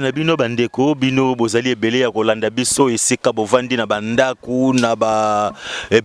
na bino bandeko bino bozali ebele ya kolanda biso esika bovandi na bandaku na ba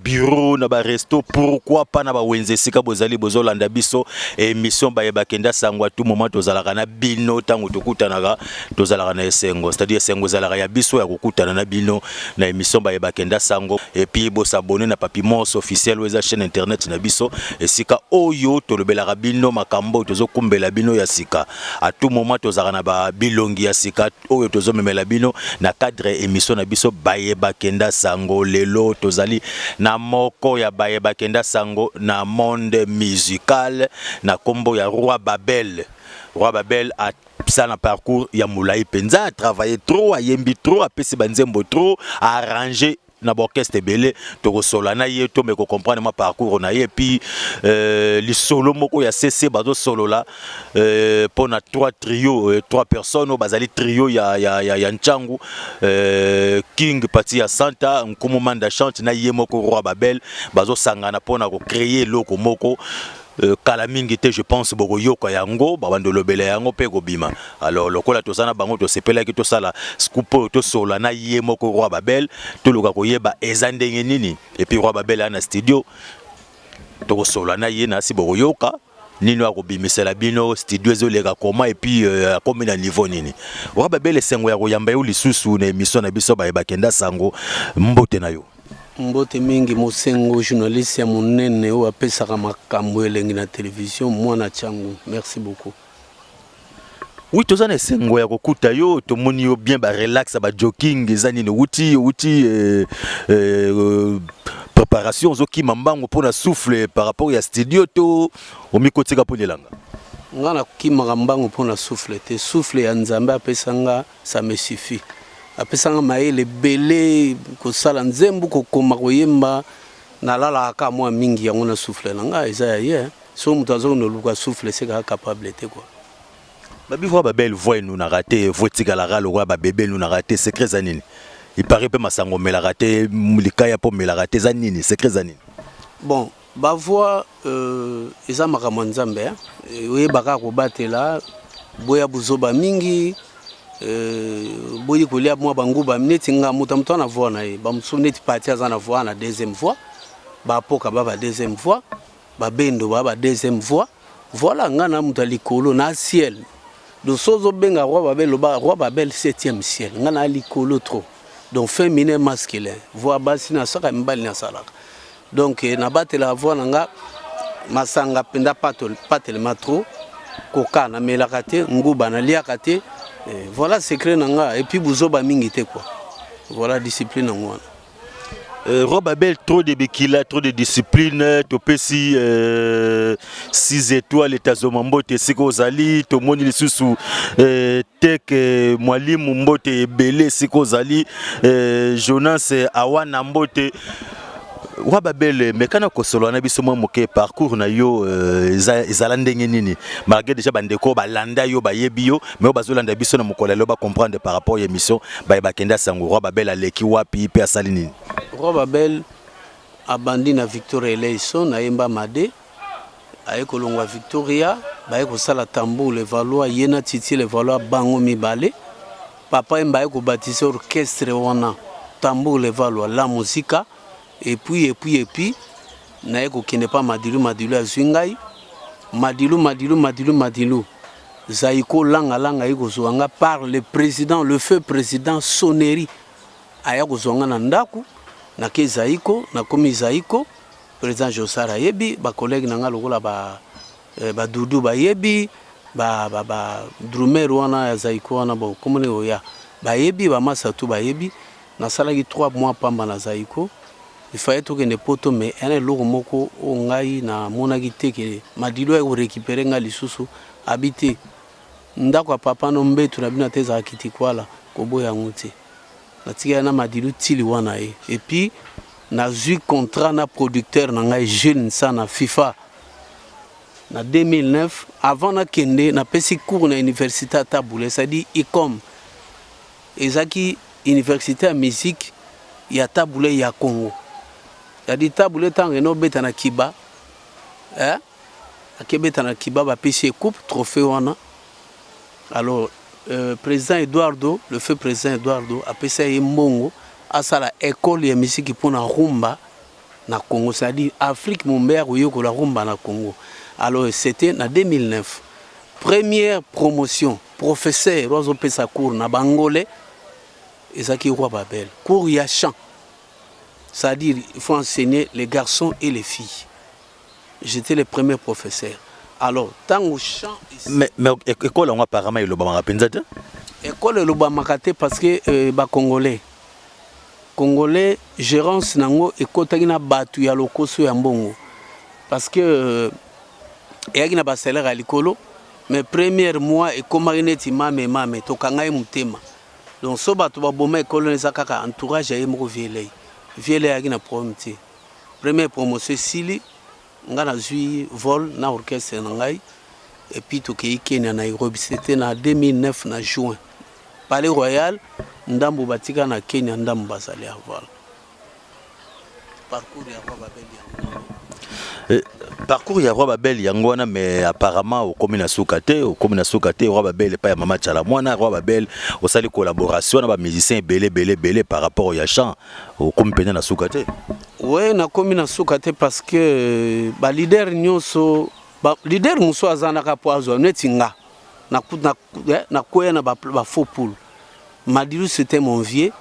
bureau na ba resto pourquoi pas na ba wenze esika bozali bozolanda biso émission ba yebakenda sango à tout moment tozalaka na bino tango tokutanaka tozalaka na esengo c'est-à-dire esengo zalaka ya biso ya kokutana na bino na émission ba yebakenda sango et puis bo s'abonner na Papimos officiel ou chaîne internet na biso esika oyo tolobelaka bino makambo tozokumbela bino ya sika à tout moment tozalaka na ba bilongi ya sika oyo tozomemela bino na cadre émission na biso bayebakenda sango lelo tozali na moko ya bayebakenda sango na monde musical na kombo ya Roi Babel. Roi Babel a ça na parcours ya moulai penza a travaillé trop a yembi trop a pesi banzembo trop a arrangé na orchestre belé to solo na ye to me ko comprendre ma parcours na ye puis li solo moko ya CC bazo solo là pour na trois personnes bazali trio ya Nchangu King parti ya Santa Nkumu Manda chante na ye moko Roi Babel bazo sangana pona ko créer loko moko kalamingi te je pense boko yoka yango babando lobele yango pe bima alors lokola tosana bango to sepela ki to sala scoop to sola na ye moko Roi Babel to luka koyeba ezandenge nini et puis Roi Babel ana studio to sola na ye na si boko yoka nino akobimisela bino studio ezolega koma et puis akomi na niveau nini Roi Babel esengo ya koyamba yo lisusu na émission na biso bayebakenda sango mbote na yo mbote mingi mosengo journaliste ya monene o apesaka makambo elengi na télévision mwana changu merci beaucoup. Oui tozana esengo ya kokuta yo tomoni yo bien ba relax ba jogging ezani ne wuti préparation zoki mambango pona souffle par rapport ya studio to omikotika polelanga ngana kimaka mbango pona souffle te souffle ya nzambe apesanga ça me suffit apesanga maele belé ko sala nzembu ko koma koyemba na lala ka mwa mingi yango na souffle nanga eza ye so mutazo no luka souffle c'est capable te quoi babi Roi Babel voix nous na raté voitika la ralo Roi Babel nous na raté secret zanini il paraît pas masango mela raté mulikaya po mela raté zanini secret zanini bon ba voix eza makambo nzambe we baka ko batela boya buzoba mingi boyi kolia mwa banguba mineti nga mutamto na voix na ye ba msuneti parti azana voix na deuxième voix ba poka ba deuxième voix ba bendo ba deuxième voix voilà nga na mutalikolo na ciel do sozo benga Roi Babel 7e ciel nga na likolo trop donc féminin masculin voix basse na saka mbali na salaka donc na batela voix nga masanga penda patel matro koka na melaka te nguba na liaka te voilà secret nanga et puis buzoba mingi te quoi voilà discipline ngwana Roi Babel trop de bekila trop de discipline to pesi 6 étoiles etazoma mbote siko ozali to moni lisusu tek mwalimu mbote ebele siko ozali Jonas awana mbote Roi Babel mekana ko solo na biso moke parcours na yo ezala ndenge nini malgré déjà bandeko balanda yo bayebi yo mais bazolanda biso na mokola lo ba comprendre par rapport à émission bayebakenda sango Roi Babel aleki wapi pe asali nini Roi Babel abandi na Victoria Eleison na yemba made aye kolongwa Victoria baye ko sala tambour le Valois yena titi le Valois bango mibale papa yemba ko baptiser orchestre wana tambour le Valois la musique et puis na yeko kende pa madilu azwingai madilu zaiko langa yeko zoanga par le président le feu président Sonnery aya ko zonga na ndaku na ke zaiko na komi zaiko président Josara yebi ba collègue nanga lokola ba dudu ba yebi ba drumer wana ya zaiko wana bo komone oya ba yebi ba masatu ba yebi na salaki 3 mois pamba na zaiko il fallait que ne poto mais un logo moko ongai na monaki teke madilo ya récupérer nga lisusu habité ndako papa no mbetu na bina teza akiti kwala koboya nguti na tika na madilu tili wana et puis na zui contrat na producteur na ngai jeune sana FIFA na 2009 avant na kende na pesi cours na université à Taboulé ça dit ICOM ezaki université à musique ya Taboulé ya Congo ya dit Taboulé tango no beta na Kiba akebeta na Kiba ba pesi coupe trophée wana alors président Eduardo, le feu président Eduardo, a passé Mbongo à la école de musique pour la rumba na Congo, c'est-à-dire Afrique Mumbea ko la rumba na Congo. Alors c'était en 2009. Première promotion, professeur Rozo Pesa cours na Bangolais et ça qui roi Babel. Cours ya chant. C'est-à-dire il faut enseigner les garçons et les filles. J'étais le premier professeur. Alors, tant au chant... Mais école, on apparemment, il y a un école, il y a parce que les Congolais. Congolais, gérance, nango, école, il y a batu ya lokoso ya mbongo. Parce que, il y a un salaire à l'école, mais premier mois, et comme il y a un mame, tokanga y mutema. Donc, so batu ba boma école, il y a un entourage, il y a un vieux. Vieux, il y a un problème. Première promotion, Sili. Nga na zui vol na orchestre nangai et puis to Kenya na Nairobi, c'était en 2009 na juin. Palais Royal ndambo batika na Kenya ndambo basali à vol. Parcours ya Roi Babel. Parcours ya Roi Babel yangwana, mais apparemment au commune Soukate, Roi Babel pas ya Mama Chalamwana, Roi Babel au sali collaboration na ba musiciens belé par rapport au chant au commune na Soukate. Oui, na commune Soukate parce que ba leader nyonso ba leader muso azanaka poazo netinga na koya na ba faux poule. Madilu c'était mon vieux.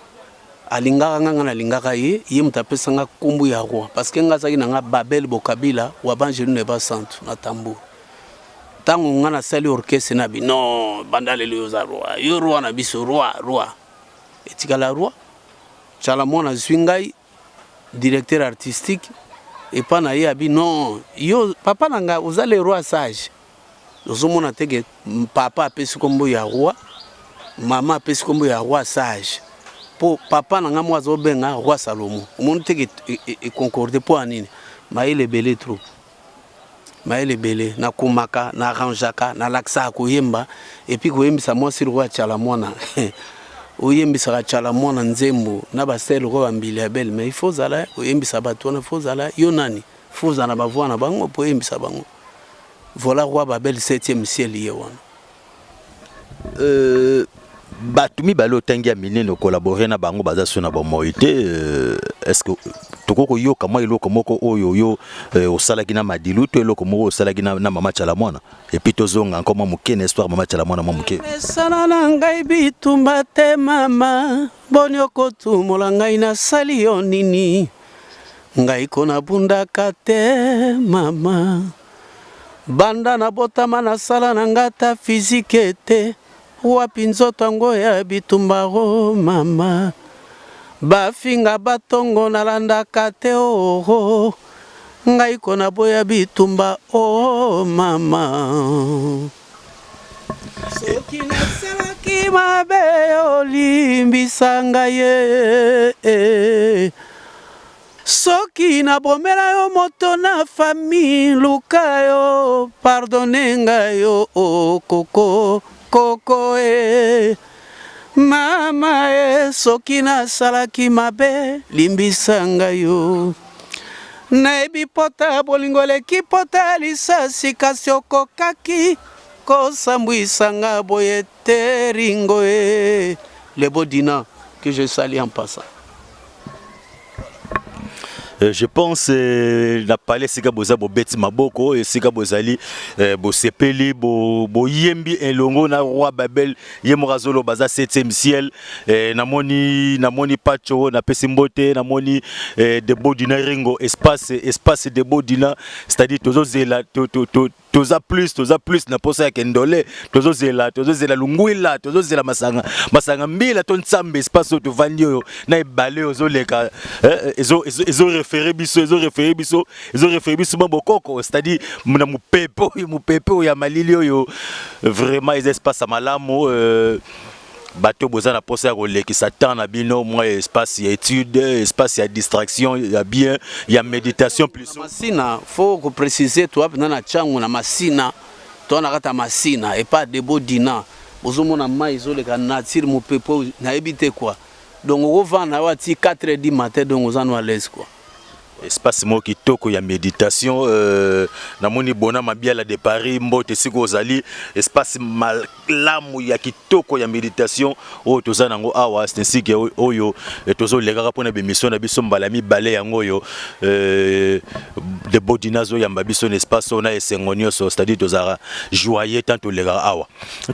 Alingaka nganga na lingaka ye mutapesa nga kombu ya roi parce que nga zaki nga Babel Bokabila wa banjelu ne ba santu na tambour. Tango nga na sali orchestre na bi non bandale le za roi yo roi na biso roi etikala roi Chalamona zwingai directeur artistique et pas na ye abi non yo papa nanga uzale roi sage ozomona teke papa apesi kombu ya roi mama apesi kombu ya roi sage. Pour papa n'a pas de benga roi Salomon. Mon teke est concordé pour anine. Maïle belé trop. Maïle belé na kumaka na ranjaka na laksa koyemba et puis koyembi sa moi sur roi Chalamona. Oyembi sa Chalamona nzembo na ba sel roi mbili belle mais il faut zala oyembi sa batona faut zala yonani faut zana ba voix na bango pour yembi sa bango. Voilà roi Babel 7e ciel yewana. Batumi balo tengia mine no collaborer na bango baza sona ba moité est-ce que tokoko yo kama iloko moko oyo yo osalaki na Madilu to eloko moko osalaki na Mama Chalamwana et puis tozonga encore mukene histoire Mama Chalamwana mamuke mesana na ngai bitumba te mama bonyoko tumola ngai na sali yo nini ngai kona bundaka te mama banda na botama na sala na ngata physique te wapi nzoto yango ya bitumba o mama bafinga batongo nalandaka te o ngai kona boya bitumba o mama soki nasalaki mabe olimbisa ngai ye soki nabomela yo moto na famille luka yo pardonne ngai yo koko Koko mama soki nasalaki mabe limbisanga yo naibi pota bolingo leki pota lisasi kasi okokaki kosambwisanga boye te ringo le beau dina que je salue en passant. Je pense na palais sika boza bo beti maboko et sika bozali bo sepeli bo yembi elongo na roi Babel yemorazolo baza 7e ciel namoni pacho na pesimbote namoni de bodina ringo espace de bodina c'est-à-dire tozozela toza plus na posa ya kendole tozozela lungwila tozozela masanga mbila to nsambe espace to vandi yo na ebale ozoleka ezo référé biso mabokoko c'est-à-dire na mupepe ya malili yo vraiment les espaces malamu bateau boza na posa ko lekisa temps na bino moi espace ya étude espace ya distraction ya bien ya méditation plus masina faut que préciser toi na changu na masina to na kata masina et pas de bodina bozomona mai zoleka nature mo pepo na ebite quoi donc on va na wati 4h du matin donc on à l'aise quoi espace mo qui kitoko ya méditation namoni bona mabiala de Paris mbote siko ozali espace malamu ya kitoko ya méditation oyo toza nango awa stensike oyo tozolekaka mpona bemission na biso mbala mibale yango oyo de bodinazo yamba biso na espace on a esengo nyonso c'est-à-dire tozala joyeux tant tolekaka awa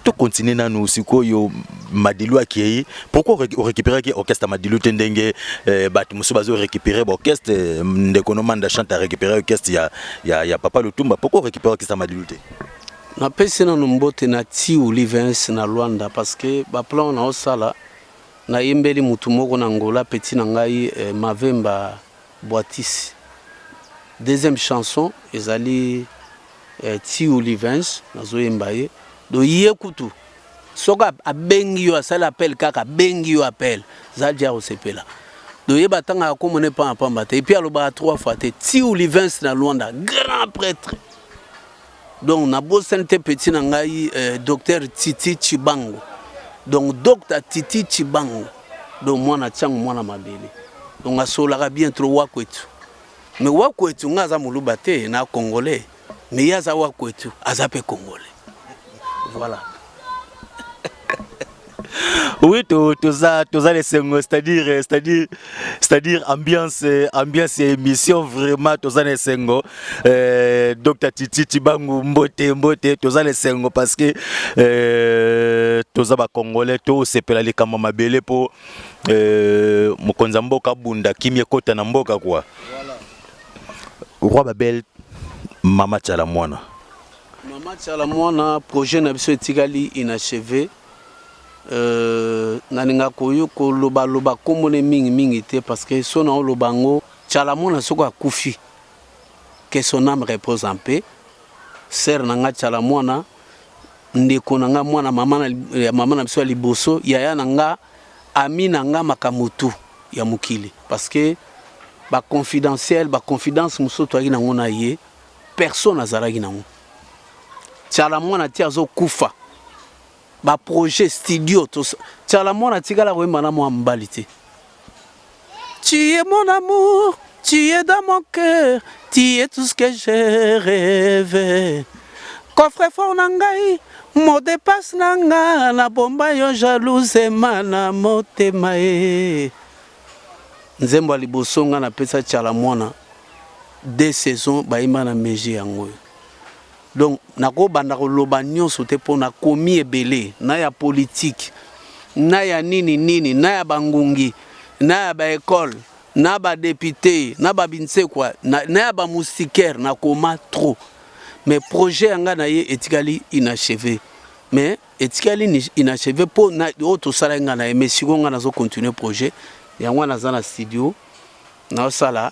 to continuer nanu sikoyo madilu akei pourquoi récupérer orchestre madilu tendenge batu musu bazo récupérer orchestre ndeko nomanda chante à récupérer orchestre ya Papa Lutumba pourquoi récupérer orchestre madilu te na pesi na mbote na ti Olivens na Luanda parce que ba plan na osala na yembeli mutu moko na ngola petit na ngai Mavemba Boatis deuxième chanson ezali ti Olivens nazo yembaye do yekutu soka abengi yo asala appel kaka bengi yo appel zadia osepela do yeba tanga ko mone pa pamba te et puis aloba 3 fois te ti Olivens na Luanda grand prêtre donc na bosente petit na ngai docteur Titi Chibango donc docteur Titi Chibango donc mwana tsango mwana mabele donc asolaka bien trop wakwetu mais wakwetu ngaza muluba te na congolais mais yaza wakwetu azape congolais voilà. Oui, toza les sengo, c'est-à-dire ambiance et émission vraiment toza les sengo. Dr Titi Chibangu mbote toza les sengo parce que toza ba congolais to sepela les kama mabele po mokonza mboka bunda kimye kota na mboka quoi. Voilà. Roi Babel Mama Chalamwana. Mama Chalamwana projet na biso etikali inachevé. Naninga koyo ko loba komone mingi te parce que son na lobango Chalamwana soko akufi que son âme repose en paix ser nanga Chalamwana ndeko nanga mwana mama na biso liboso yaya nanga ami nanga makamutu ya mukili parce que ba confidentiel ba confidence musoto aki nango na ye personne azalaki nango Chalamwana ti azo kufa ba projet studio tout ça Chalamwana tigala ko mana mo ambalité. Tu es mon amour, tu es dans mon cœur, tu es tout ce que j'ai rêvé. Coffre fort nangai, mo dépasse nanga na bomba yo jalouse mana motema e. Nzembo liboso nga na pesa Chalamwana 2 saisons ba imana meji yango. Donc nako banda ko loba nyonso te pona komi ebele na ya politique na ya nini na ya bangungi na ya ba école na ba député na ba binse quoi na ya ba moustiquaire na koma trop mais projet anga na ye etikali inachevé mais etikali inachevé po na auto sala nga na mais siko nga nazo continuer projet yango na zana studio na sala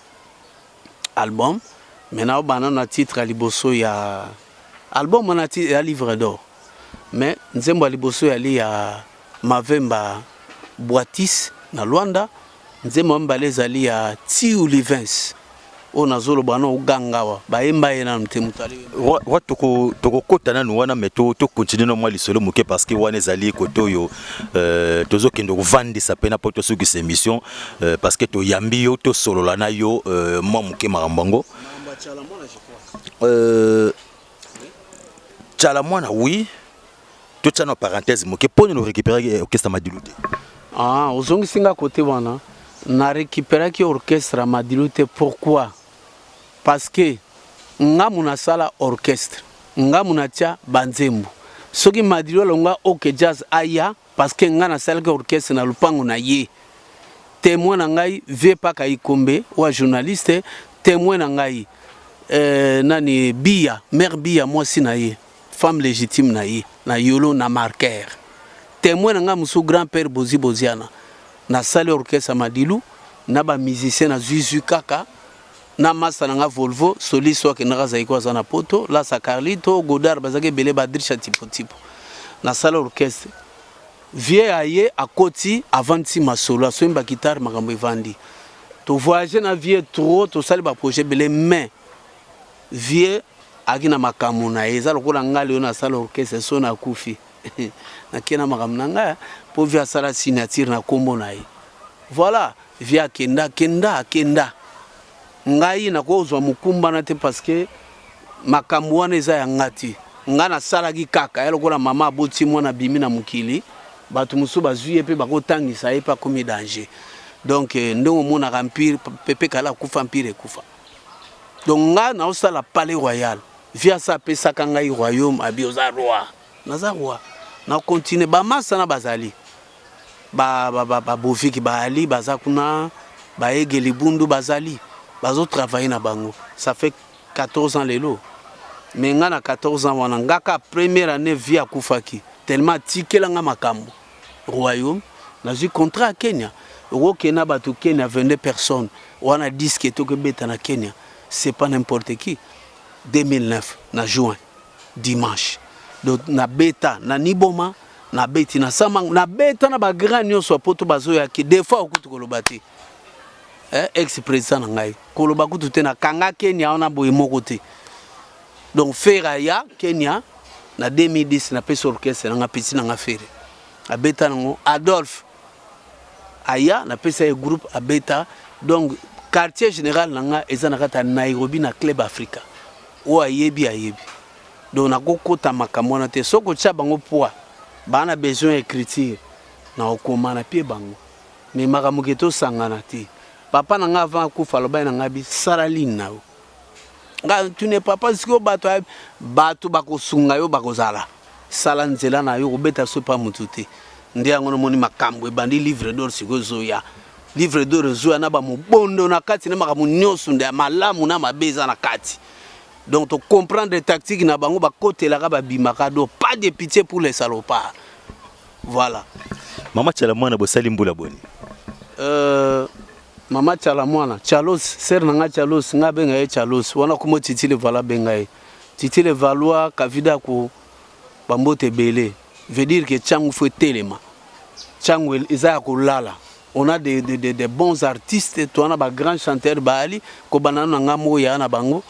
album mais na bana na titre à liboso ya album on a un livre d'or mais nzembo liboso yali ya Mavemba Boatis na Luanda nzembo mbale zali ya ti Olivens ona zolo bana ugangawa baemba yena mtemutali watu toko kota nanu wana meto to continue no mwa lisolo muke parce que wana zali kotoyo tozo kendo kuvandisa pena poto suki cette émission parce que to yambi yo to solola na yo mwa muke marambango Chalamwana oui tout ça en parenthèse moke pour nous récupérer orchestre Madilu te ozongi singa côté wana na récupérer ki orchestre Madilu te pourquoi parce que nga muna sala orchestre nga muna tia banzembu soki Madilu longa OK jazz aya parce que nga na sala ki orchestre na lupango na ye témoin na ngai vie pa ka ikombe wa journaliste témoin na ngai nani Bia mère Bia moi si na ye femme légitime na ye na yolo na marqueur témoin nga musu grand-père Boziana na salle orchestre Madilu na ba musicien na Zuzu kaka na masa nga Volvo soliso ke na zaiko za na poto la sa Carlito Godard bazake belé badrisha tipo na salle orchestre vie aye akoti avant si masolo so mba guitare makambo evandi to voyager na vie trop to sali ba projet belé mais vie akina makamu na eza lokola ngali na sala orchestre so na kufi na kena makamu na nga po via sala signature na kombo na ye voilà via kenda ngai nakozwa mukumba na te parce que makambo wana eza ya ngati nga nasalaki kaka lokola mama aboti mwana bimi na mokili bato mosusu bazwi ye mpe bakotangisa ye mpe akomi danger donc ndenge omonaka empire pepe kala akufa empire ekufa donc nga naosala palais royal via sa apesaka ngai royaume abi oza roi naza roi na continue bamasa na bazali baboviki baali baza kuna baegeli bundu bazali bazotravaille na bango ça fait 14 ans lelo mais nga na 14 ans wana ngaka première année vie akufaki tellement tikelanga makambo royaume nazwi contrat à Kenya okokena bato Kenya 22 personnes wana disque etokebeta na Kenya c'est pas n'importe qui 2009 na juin dimanche donc na beta na niboma na beti na samang na beta na ba grand nyonso poto bazoya ki des fois okutu koloba te ex président na ngai koloba kutu te na kanga Kenya ona boye moko te donc fera ya Kenya na 2010 na pesa orchestre na ngapiti na ngafere abeta nango Adolphe aya na pesa e groupe abeta donc quartier général nanga ezana kata Nairobi na Club Africa o ayebi donc na kokota makambo na te soko tcha bango poa bana besoin écriture na okoma na pied bango mais makambo keto sangana te papa nanga avant kufa loba na ngabi saraline nao nga tu n'es pas parce que bato bakosunga yo bakozala sala nzela na yo kobeta so pa mututé ndi angono moni makambo ebandi livre d'or sikozo ya livre d'or zo na ba mobondo na kati na makambo nyonso nde malamu na mabeza na kati donc to comprendre les tactiques na bango ba côté la ba bimaka do pas de pitié pour les salopards voilà mama tchala mwana bosali mbula boni mama tchala mwana Chalos ser nanga Chalos nga benga ye Chalos wana kumo titile vala benga ye titile valwa kavida ko bambote belé veut dire que Tchangu faut telema Tchangu isa ko lala on a des bons artistes to na ba grand chanteur baali ko banana nga moya na bango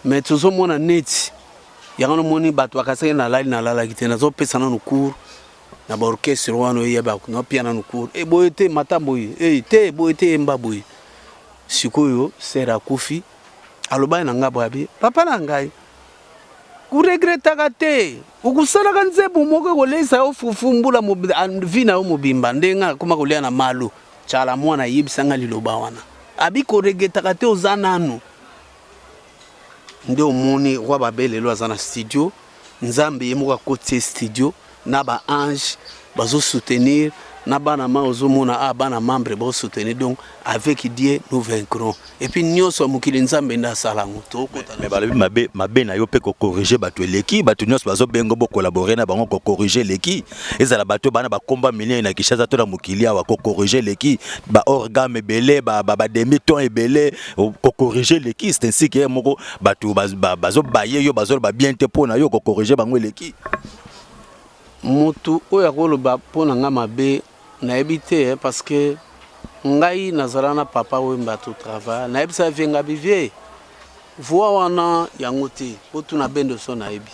mais toujours mona net yango moni bato akasenge na lala kitena zo pesa na cours na ba orchestre wano yeba no piano no cours e boyete matambo e te boyete mbaboy sikoyo sera kufi aloba na ngabo abi papa na ngai ku regretta kate ukusala kanzebu moko kolesa ofufumbula vina omubimba ndenga kuma kolia na malo chala mwana yibisanga liloba wana abi ko regretta kate ozanano ndio moni kwa babele lo azana studio nzambe yemuka côté studio na ba ange bazo soutenir na bana ma ozomona bana membre ba soutenir donc avec Dieu nous vaincrons et puis nyonso mukili nzambe nda salango to kota mais balobi mabe na yo pe ko corriger bato leki bato nyonso bazo bengo bo collaborer na bango ko corriger leki ezala bato bana ba komba milien na Kinshasa to na mukili awa ko corriger leki ba orgame belé ba demi ton ebele ko corriger leki c'est ainsi que moko bato bazo baye yo bazo ba bien te pona yo ko corriger bango leki mutu oya koloba pona nga mabe na ebité parce que ngai nazalana papa wemba to travail na ebisa venga bivie voix wana yangote otuna bendo so na ebi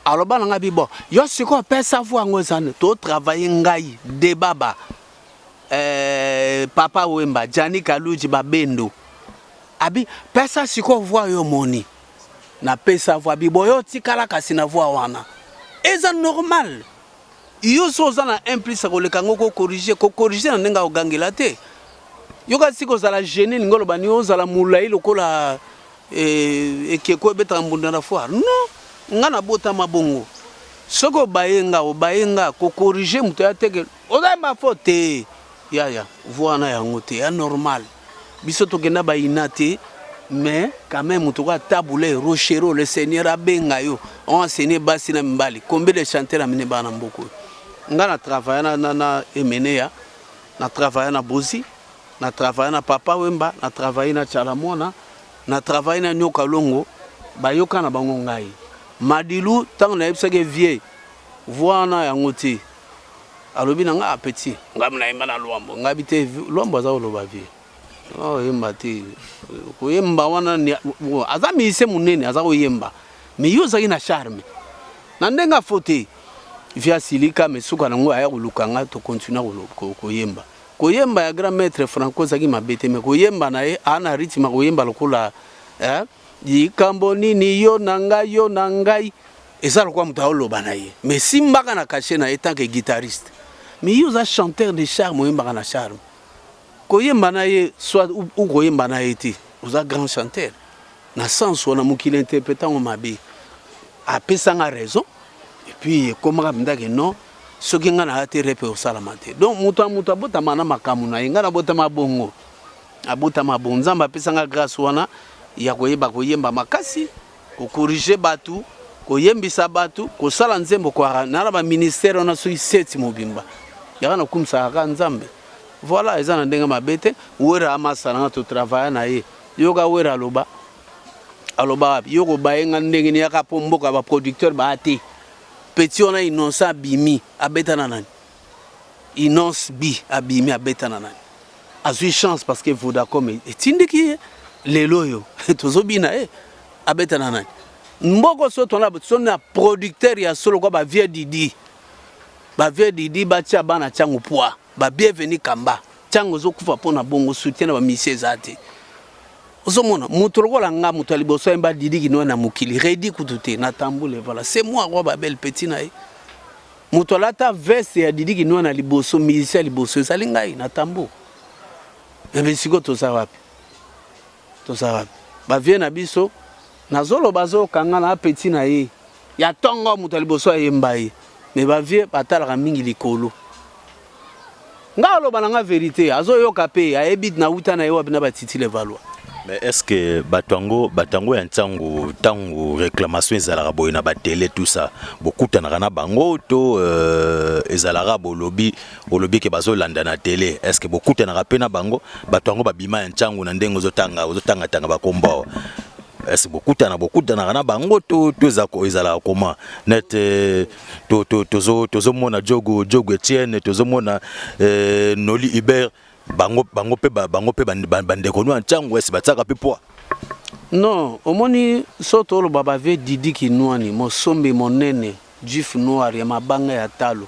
aloba nga bi bon yo siko pesa voix ngozane to travailler ngai de baba papa wemba Jani Kaluji babendo abi pesa siko voix yo moni na pesa voix biboyo tikala kasi na voix wana eza normal yo soza na implice ko lekango ko corriger na ndenga ogangela te yo ka siko za la gêner ngolo bani yo za la mulai lokola ekeko beta mbunda na foire non ngana bota mabongo soko bayenga ko corriger muto ya teke oza ma faute ya voana ya ngote ya normal biso to kenda ba inate mais quand même muto ka tabule rochero le seigneur abenga yo on enseigner basi na mbali combien de chanteurs amene bana mboko ngana travailler na emeneya na travailler na bozi na travailler na papa wemba na travailler na chalamona na travailler na nyoka longo bayoka na bango ngai madilu tant na ebseke vie voana ya ngoti alobi na nga petit ngam na imba na lwambo ngabite lwambo za oloba vie oh yemba te ko yemba wana azami ise munene azako yemba mais yo zaki na charme na ndenga fote via silika mesuka nango aya kulukanga to continue ko yemba koyemba ya grand maître Franco zaki mabete me koyemba na ye ana rythme koyemba lokula yikambo nini yo na ngai eza lokwa muta oloba na ye mais simbaka na caché na étant que guitariste mais yo za chanteur de charme oyemba na charme koyemba na ye soit ou koyemba na ye ti oza grand chanteur na sens wana mukili interprétant o mabe apesanga raison et puis comment que non ce qui nga na ate repe au salamate donc muto abota mana makamu na nga na bota mabongo abota mabonza mapesanga grâce wana ya koyeba koyemba makasi ko corriger batu koyembisa batu ko sala nzembo kwa na ba ministère na so 7 mobimba ya na kumsa ka nzambe voilà ezana ndenga mabete wera amasana na to travailler na ye yoga wera aloba yoko baenga ndenge ni yakapo mboka ba producteur ba ate petit on a innocent bimi abeta na nani innocent bi abimi abeta na nani azui chance parce que Vodacom etindiki lelo yo tozobina abeta na nani mboko so tona sona producteur ya solo kwa ba vie Didi ba tia bana changu poa ba bienvenue kamba changu zo kufa pona bongo soutien na ba mission zate ozomona mutu lokola nga mutu aliboso emba Didi kino na mukili redi kutute na tambule voilà c'est moi roi babel petit na mutu lata veste ya Didi kino na liboso musicien liboso salingai na tambo ebe siko to sa wapi ba vie na biso nazolo bazo kanga na petit na ye ya tongo mutu aliboso yemba ye mais ba vie batala mingi likolo nga lo bananga vérité azo yoka pe ayebit na uta na yo bina batiti le valois. Mais est-ce que batango ya ntango tango réclamation ezalaka boy na ba télé tout ça beaucoup tanana bango to ezalaka bolobi ke bazolanda na télé est-ce que beaucoup tanaka pe na bango batango babima ya ntango na ndengo zotanga ba komba est-ce beaucoup tanaka na bango to ezalaka comment net tozo mona jogo Etienne tozo mona Noli Hubert bango pe bandeko no nchango esi bataka pe poa non omoni soto lo baba ve Didi kinwani mo sombe monene jif noir ya mabanga ya talo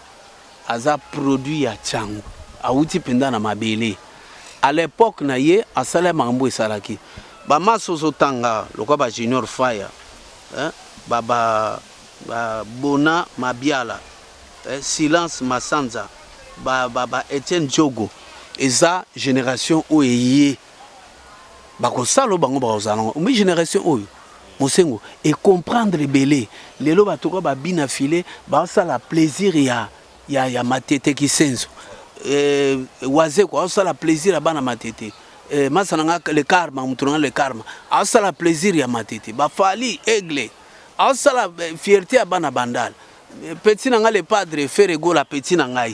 aza produit ya chango auti penda na mabele à l'époque na ye asala mambo esalaki ba masozo tanga lokwa ba Junior Fire baba Bona Mabiala Silence Masanza ba Etienne Jogo eza génération oyeye bakosalo bango bakozala mais génération oyo mosengo et comprendre belé lelo batoko babina filé basala plaisir ya matete kisenzo waze ko asala plaisir ya bana matete masana le karma mutunga le karma asala plaisir ya matete bafali aigle asala fierté ya bana bandal petit nanga le padre faire gola petit nanga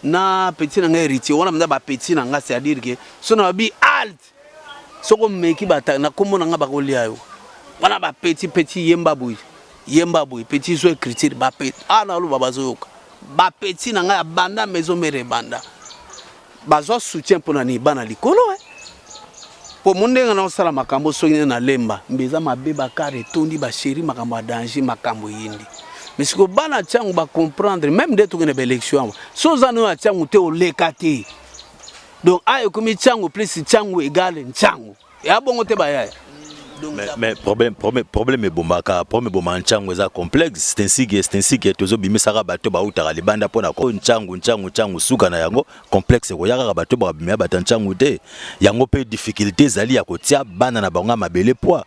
na petit nanga héritier wana mda ba petit nanga c'est-à-dire que sona bi alt soko meki bata na kombo nanga bakolia yo wana ba petit yemba boy petit zo écriture ba petit ana lo baba zoyoka ba petit nanga banda maison mere banda bazo soutien pona ni bana likolo po mundenga na osala makambo soki na lemba mbeza mabeba kare tondi ba chéri makambo danger makambo yindi. Mais ce que bana tchangu ba comprendre même dès que élection so zano ya tchangu te olekati donc ayo komi tchangu plus tchangu égale tchangu ya bongo te ba ya mais problème bombaka problème bomba tchangu eza complexe c'est ainsi que tozo bimisaka bato ba utaka libanda pona ko tchangu suka na yango complexe ko yaka bato ba bimia bata tchangu te yango pe difficulté zali ya kotia bana na bango mabele poa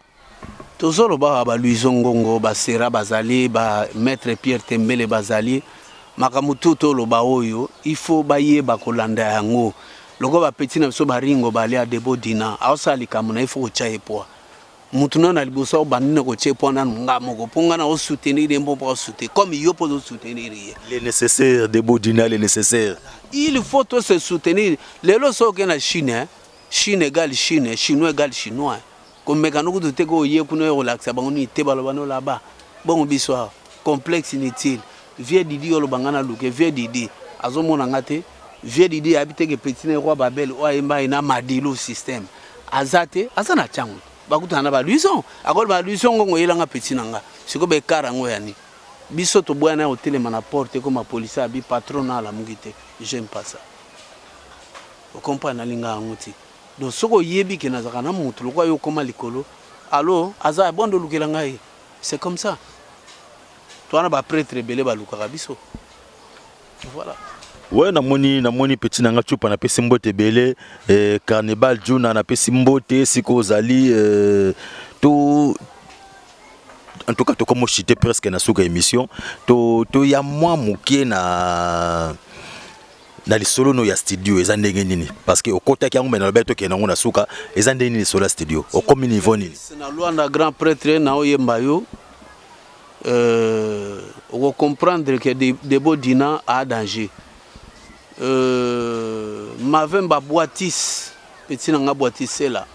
tozolo ba Louison Ngongo ba Sera bazali ba maître Pierre Tembele bazali makamutu to lo ba oyo il faut ba yeba kolanda yango loko ba petit na so ba ringo ba lia debo dina ausali kamuna il faut ko chaye poa mutuna na liboso ba nne ko chaye poa na ngamo ko ponga na o soutenir dembo pour soutenir comme yo pour soutenir les nécessaires debo dina les nécessaires il faut to se soutenir lelo so ke na Chine Chine égale Chine chinois égale chinois comme mécano de tego ye kuno relaxa bango ni te balobano là-bas bon biso complexe inutile vie Didi yo lobangana luke vie Didi azomona ngate vie Didi habite ke petit ne roi babel o ayemba ina madilo système azate azana changu bakutana ba Louison akol ba Louison ngongo yelanga petit nanga siko be karango yani biso to bwana hotel mana porte comme police abi patronat la mugite j'aime pas ça comprendre linga ngoti donc soko yebi ke nazaka na mutu lokwa yo koma likolo allo aza bondo lukela ngai c'est comme ça toi na ba prêtre belé ba lukaka biso voilà. Ouais, namoni petit nanga chupa na pesi mbote belé carnival juna na pesi mbote siko zali tout en tout cas to comme chité presque na suka émission to ya moi mukie na lisolo no ya studio eza ndenge nini parce que okota ki yango na beto ke nango na suka eza ndenge nini solo studio o comme niveau nini na Luanda grand prêtre na oyemba yo on comprendre que des bodina a danger Mavemba boitis petit nanga boitis là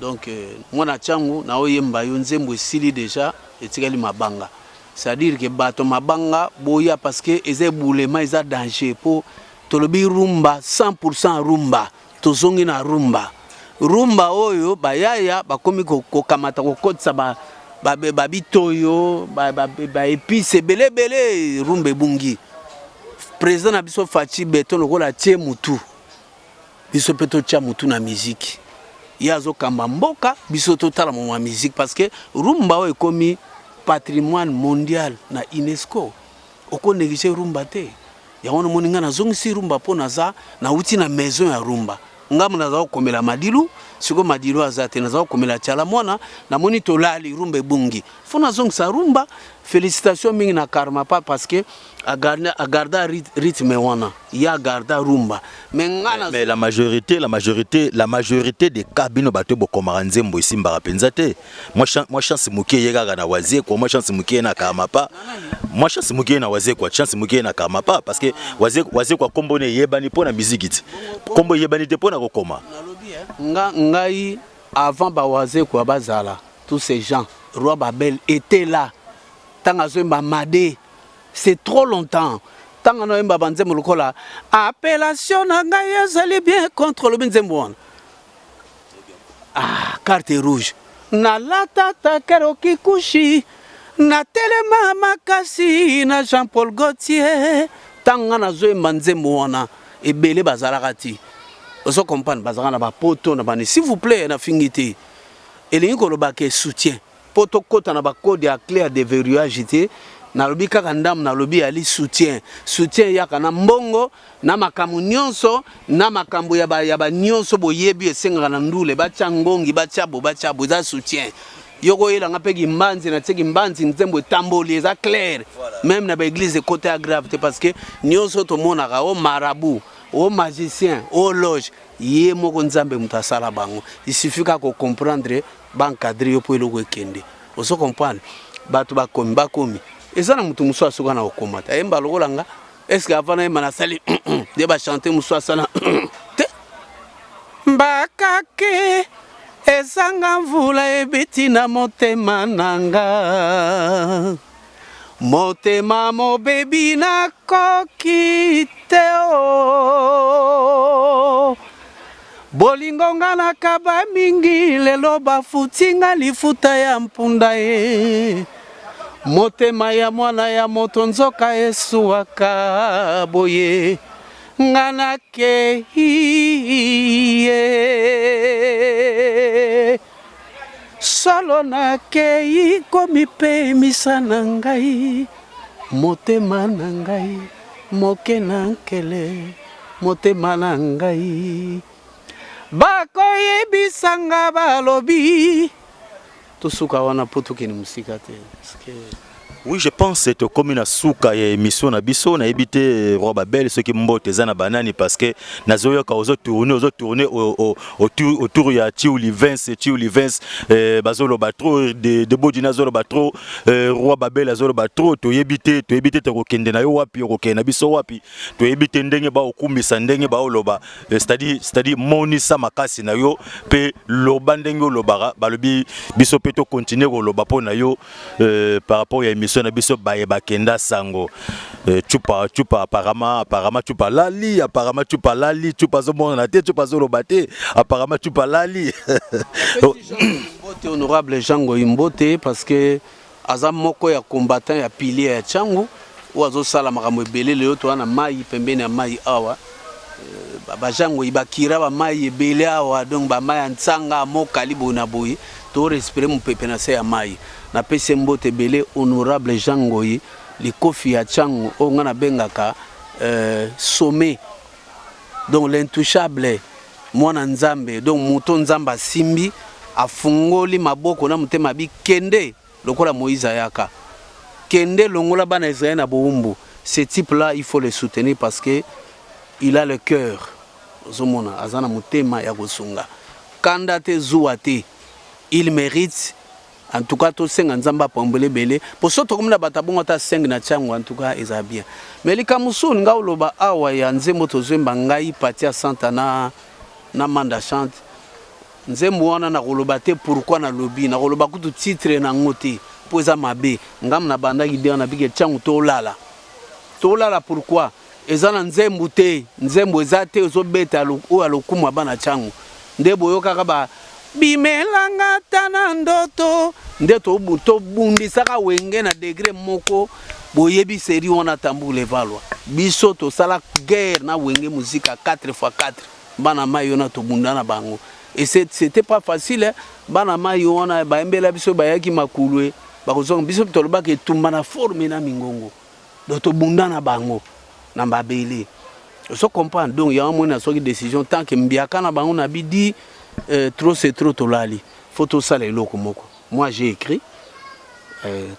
donc moi na changu na oyemba yo nzembo esili déjà etikali mabanga c'est-à-dire que bato mabanga boya parce que eza boulema eza danger pour tolobi rumba 100% rumba tozongi na rumba oyo bayaya bakomi ko kamata ko kotsa ba bitoyo ba épice belé rumba bungi président na biso Fachi Beton lokola tie mutu biso peto tia mutu na musique yazo kamba mboka biso totala mo musique parce que rumba oyo ekomi patrimoine mondial na UNESCO oko négliger rumba te ya wana moninga na zongisi rumba po naza na uti na maison ya rumba ngamu naza komela madilu siko madilu azate naza komela chala mwana na moni tolali rumba bungi fona zongisa rumba félicitations mingi na karma pa parce que agarda rythme wana ya garda rumba mais la majorité des cas bino bato bokomara nzembo isimba penza te moi chance mukie yega na wazie kwa moi chance mukie na karma pa moi chance mukie na wazie kwa chance mukie na karma pa parce que wazie kwa kombo ne yebani pona musique ti kombo yebani te pona kokoma ngai avant ba wazie kwa bazala tous ces gens roi Babel étaient là Tangazemba Madé, c'est trop longtemps. Tanganoemba Banzemo Lukola, appellation Nangaya Zali bien contre le Benzemboan. Ah, carte rouge. Na latata Keroki Kushi, na telema Makasi, na Jean-Paul Gaultier, Tangana Zoe Manzemboana, et Bele Bazalarati. Oso comprendre Bazarana Bapoto, s'il vous plaît, na fingiti. Et les Nikolobake soutien. Poto kota na ba code ya clair de verrouillage te na lobi kaka ndam na lobi ali soutien ya kana mbongo na makambo nyonso na makambo ya ba nyonso boyebi esenga na ndule ba changongi ba chabo za soutien yoko yela ngapeki mbanzi na teki mbanzi nzembo tamboli za clair même na ba église côté aggrave te parce que nyonso to mona ka o marabout o magicien o loge ye moko nzambe mutasala bango il suffit ka ko comprendre bancadre yo po eloko ekende oso comprendre bato bakomi ezana mutu muso asuka na okomata emba lokolanga est-ce que avant na mana sali de ba chanter muso asala te bakake ezanga mvula ebiti na motema nanga motema mobebi na kokite o bolingo nga na kaba mingi lelo bafutinga lifuta ya mpunda e motema ya mwana ya moto nzoka esuwaka boye nga na kei solo na kei komi pe misana ngai motema na ngai moke na nkele motema na ngai bakoyebisanga balobi tosuka wana potokeni musika te. Oui, je pense que comme une souka et émission na biso na ebité Roi Babel ce qui mbote zana banani parce que nazoyo ka ozo tourner autour ya Tiuli Vince bazolo batro de bodina zolo batro Roi Babel azolo batro to ebité to kokende na yo wapi kokena biso wapi to ebité ndenge ba okumbisa ndenge ba oloba c'est-à-dire monisa makasi na yo pe loba ndenge olobara balobi biso pe to continuer koloba po na yo par rapport à émission na biso baye bakenda sango chupa apparemment chupa lali chupa zomona na te chupa zoloba te apparemment chupa lali mbote honorable Jango Imbote parce que azam moko ya combattant ya pilier ya changu oazo sala makambo ebele leo to na mai pembeni ya mai awa bajango ibakira ba mai ebele awa donc ba mai ntsanga mokali bona boyi to respirer mon pepe na se ya mai na pese mbote belé honorable jangoyi likofi ya chango o ngana bengaka sommet donc l'intouchable mwana nzambe donc muto nzamba simbi afungoli maboko na mutema bi kende lokola Moïse ayaka kende longola bana Israël na boumbu. Ce type là il faut le soutenir parce que il a le cœur zomona azana mutema ya kosunga kanda te zuate il mérite en tout cas to senga nzamba pambele belé pour soto comme na batabonga ta senga na chango en tout cas eza bien mais li kamusu nga uloba awa ya nzembo tozemba ngai patia santana na manda chante nzembo wana na koloba te pourquoi na lobi na koloba kutu titre na ngoti poza mabe ngam na banda idea na bige chango to lala pourquoi ezana nzembo te nzembo ezate ozobeta o alokumu bana chango ndebo yoka ba bimelanga tana ndoto ndeto buto bundi saka wenge na degré moko boyebi seri wana tambule valwa biso to sala guerre na wenge musique à 4x4 bana mayo na to bundana bango et c'était pas facile bana mayo wana baembela biso bayaki makulwe bakozonga biso to lobaka etumba na forme na mingongo do to bundana bango na babele so comprendre donc il y a un moment na soki décision tant que mbiaka na bango na bidi trop c'est trop tolali faut tout ça les loko moko moi j'ai écrit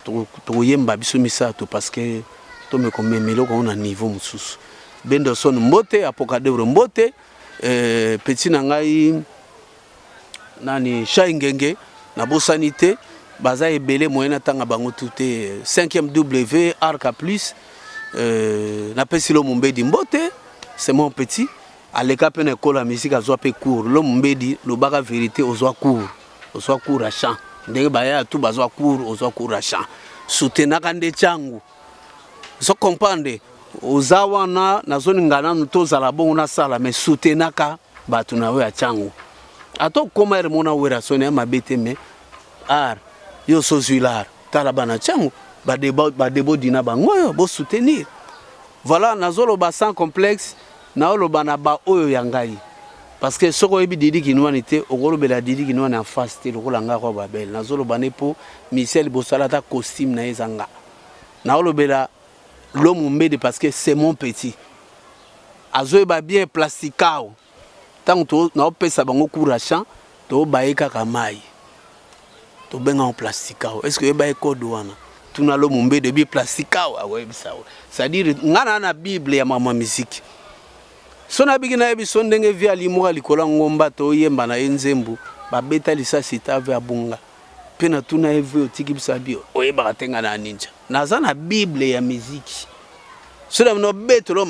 to yemba biso misato parce que to me comme meloko on a niveau mususu Benderson mbote apokadeur mbote petit na ngai nani shaingenge na bosanité baza ebele moyena tanga bango touté 5e W arca plus na pesilo mumbedi mbote c'est mon petit à l'école na école la musique azoa pe cours lo mumbedi lo baka vérité ozoa cours à chant ndenge baya tout bazoa cours à chant soutenaka nde changu so comprendre ozawana na zone ngana ntozala bongo na sala mais soutenaka batu na we ya changu ato koma ere mona wera sone mabete me ar yo sozular tala bana changu ba debo dina bango bo soutenir voilà nazolo ba sans complexe na oloba na ba oyo yangai parce que soko yebi didi kinwani te okolobela didi kinwani en face te lokola nga ko babel nazolo ba nepo Michel Bosalata costume na ezanga na olobela l'homme mbede parce que c'est mon petit azoe ba bien plasticao tant to na opesa bango courage to baeka kamai to benga en plasticao est-ce que ba code wana tuna l'homme mbede bi plasticao awe bisawo c'est-à-dire ngana na bible ya mama musique sona bigina yebi sondenge via limoka likola ngomba to yemba na enzembu babeta lisasi tave abunga pena tuna evu otiki bisabio oyeba katenga na ninja naza na bible ya musique sona no betolo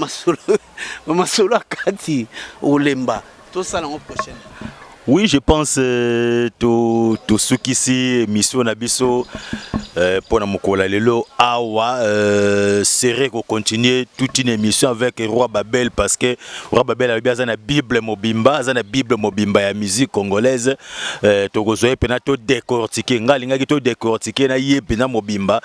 masolo kati olemba to sala ngo prochaine. Oui, je pense tout ce qui ici mission nabiso pour na mokola lelo awa serait qu'on continue toute une émission avec Roi Babel parce que Roi Babel a bien la Bible mobimba, la Bible mobimba ya musique congolaise to gozoe pena to décortiquer ngalinga ki to décortiquer na yepena mobimba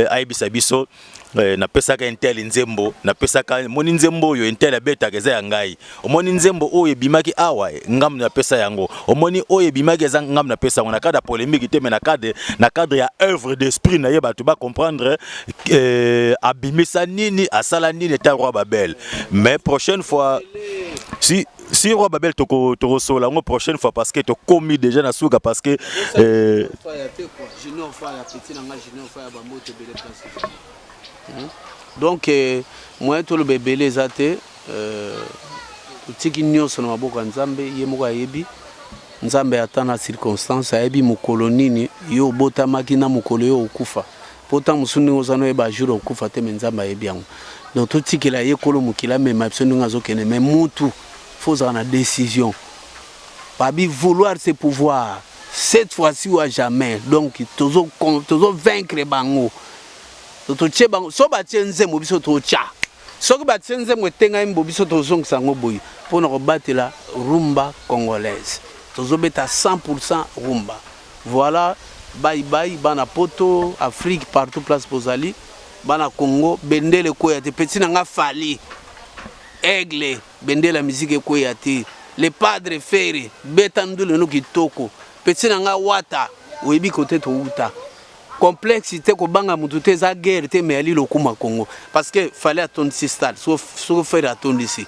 aibisa biso na pesaka intel nzembo na pesaka moni nzembo yo intel abeta keza ya ngai omoni nzembo oyo bimaki awa ngam na pesa yango omoni oyo bimaki za ngam na pesa na cadre polémique te mais na cadre ya œuvre d'esprit na yeba tu ba comprendre abimisa nini asala nini ta Roi Babel mais prochaine fois si Roi Babel toko sola ngo prochaine fois parce que to commis déjà na souka parce que donc moi tout le bébé les athées tiki nyonso na maboko nzambe ye moko ayebi nzambe atana circonstance ayebi mokolo nini yo botamaki na mokolo yo okufa pota musuni ozano eba jour okufa te nzambe ayebi yango donc tout tiki la ye kolo mukila mema biso ndinga zokene mais mutu faut avoir une décision pas bi vouloir ses pouvoirs cette fois-ci ou à jamais donc toujours vaincre bango to tche bango so ba tsenze mo biso to tcha so ba tsenze mo tenga mbo biso to zongisa ngo boyi pona ko batela rumba congolaise tozo beta 100% rumba voilà bye bye bana poto Afrique partout place pozali bana Congo bendele ko ya te petit nga fali aigle bende la musique ko yati le padre fere betandule no kitoko petit nga wata oyebi côté to uta complexité ko banga mutu te za guerre te mais ali lokuma Congo parce que fallait attendre ce stade so faire attendre ici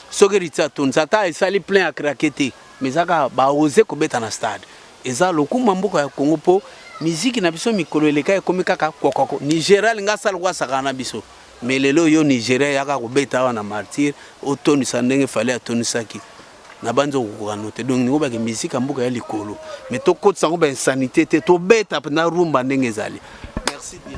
so que rita attendre ça ta sali plein à craquer mais ça ba oser ko beta na stade eza lokuma mboka ya Congo po musique na biso mikolo eleka ekomi kaka kokoko Nigeria linga sala kwa sakana biso mais lelo yo Nigeria yaka ko beta wana martyr otoni sandenge fallait attendre ça qui na banzo ko noter donc ni ko ba ke musique mboka ya likolo mais to ko tsango ba insanité te to beta na rumba ndenge zali. Merci bien.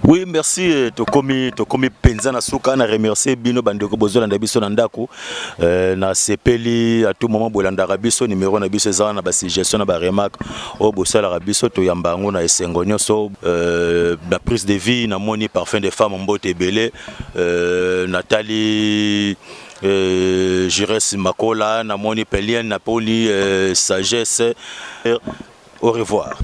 Oui, merci. Tokomi penza na suka na remercier bino bandeko bozolanda biso na ndako na sepeli à tout moment bolanda biso numéro na biso za na ba suggestion na ba remarque o bosala biso to yamba ngo na esengo nyoso la prise de vie na moni parfum de femme mbote belé Nathalie Jires Makola na moni Pelien Napoli sagesse. Au revoir.